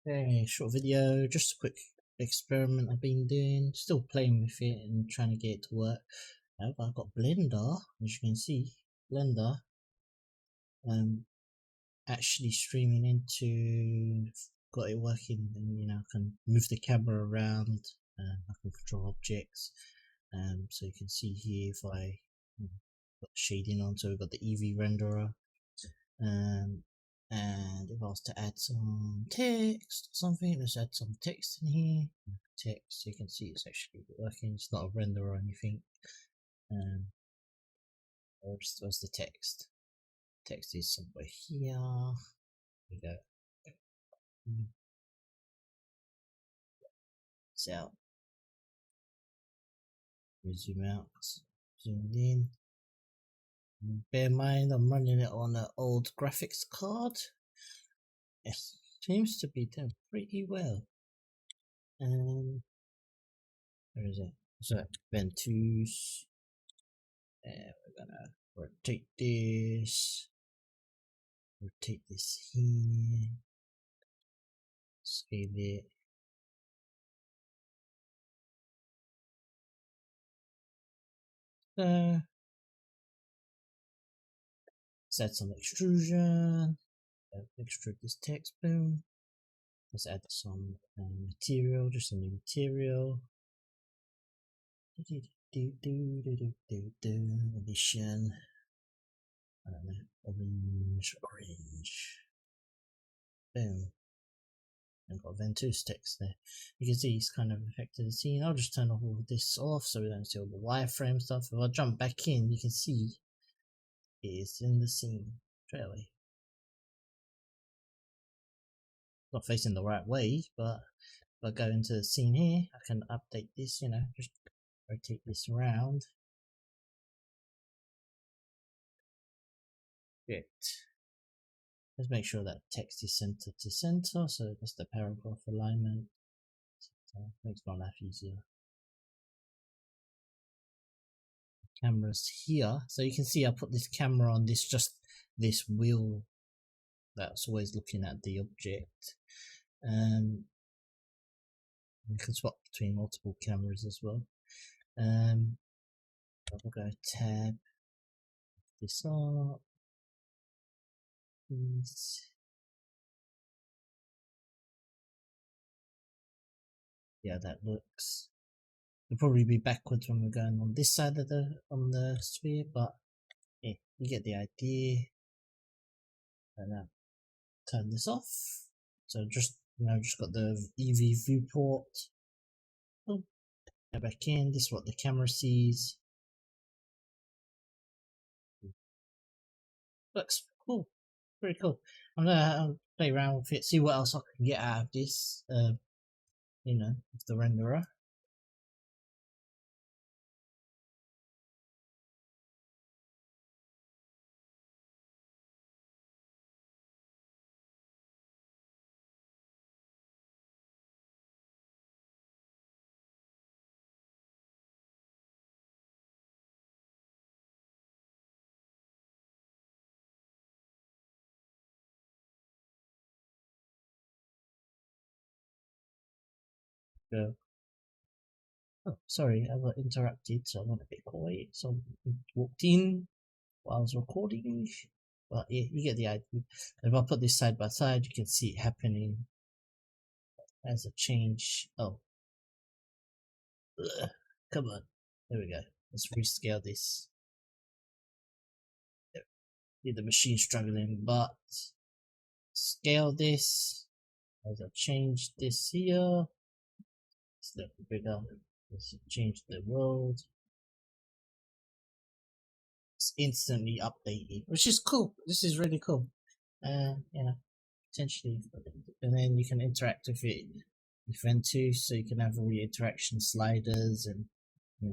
Very short video, just a quick experiment I've been doing, still playing with it and trying to get it to work. However, I've got Blender, as you can see, Blender actually streaming into, got it working, and I can move the camera around, I can control objects, so you can see here if I put shading on, so we've got the Evee renderer, and if I was to add some text or something, let's add some text in here. Text, so you can see it's actually working. It's not a render or anything. Where's the text? Text is somewhere here. There we go. So we zoom out, zoom in. Bear in mind, I'm running it on an old graphics card. It seems to be done pretty well. Where is it? So ventuz. We're gonna rotate this here, scale it. Let's add some extrusion. Extrude this text, boom. Let's add some material, just a new material. Addition. I don't know, orange. Boom. And got ventuz text there. You can see it's kind of affected the scene. I'll just turn all of this off so we don't see all the wireframe stuff. If I jump back in, you can see it's in the scene straight away. Not facing the right way, but if I go into the scene here, I can update this, just rotate this around. Good. Let's make sure that text is center to center, so that's the paragraph alignment. Makes my life easier. Cameras here, so you can see I put this camera on this wheel that's always looking at the object. You can swap between multiple cameras as well. I'll go tab this up. Yeah, that looks. It'll probably be backwards when we're going on this side of the sphere, but yeah, you get the idea. And now turn this off. So just got the Evee viewport. Oh, go back in. This is what the camera sees. Looks cool, pretty cool. I'm gonna play around with it, see what else I can get out of this. With the renderer. Go. Oh, sorry, I got interrupted, so I went a bit quiet. So I walked in while I was recording. But yeah, you get the idea. If I put this side by side, you can see it happening as a change. Oh, ugh, come on. There we go. Let's rescale this. See the machine struggling, but scale this. As I change this here, it's a little bigger. Let's change the world. It's instantly updated, which is cool. This is really cool. Potentially, and then you can interact with it with ventuz, so you can have all your interaction sliders and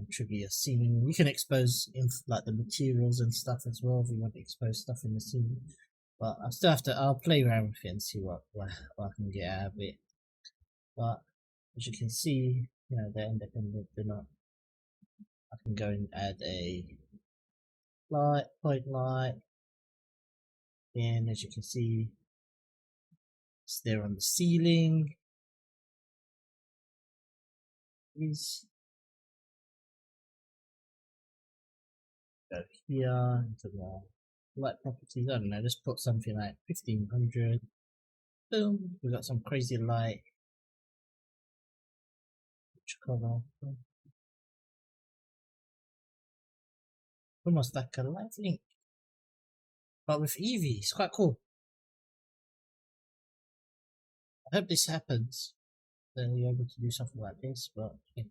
trigger your scene. You can expose like the materials and stuff as well if you want to expose stuff in the scene. But I still have to. I'll play around with it and see what I can get out of it. But as you can see, they're independent. They're not. I can go and add a point light. And as you can see, It's there on the ceiling. Please go here into the light properties. I don't know, just put something like 1500. Boom, we got some crazy light. Which color? Almost like a light link, but with Evee. It's quite cool. I hope this happens. Then you're able to do something like this, but yeah.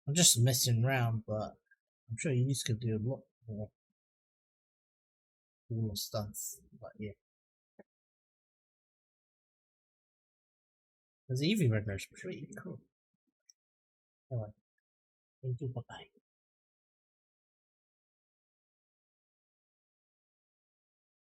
I'm just messing around, but I'm sure you could do a lot more cool stuff. But yeah, because the Evee render is pretty cool. Anyway, thank you, bye bye.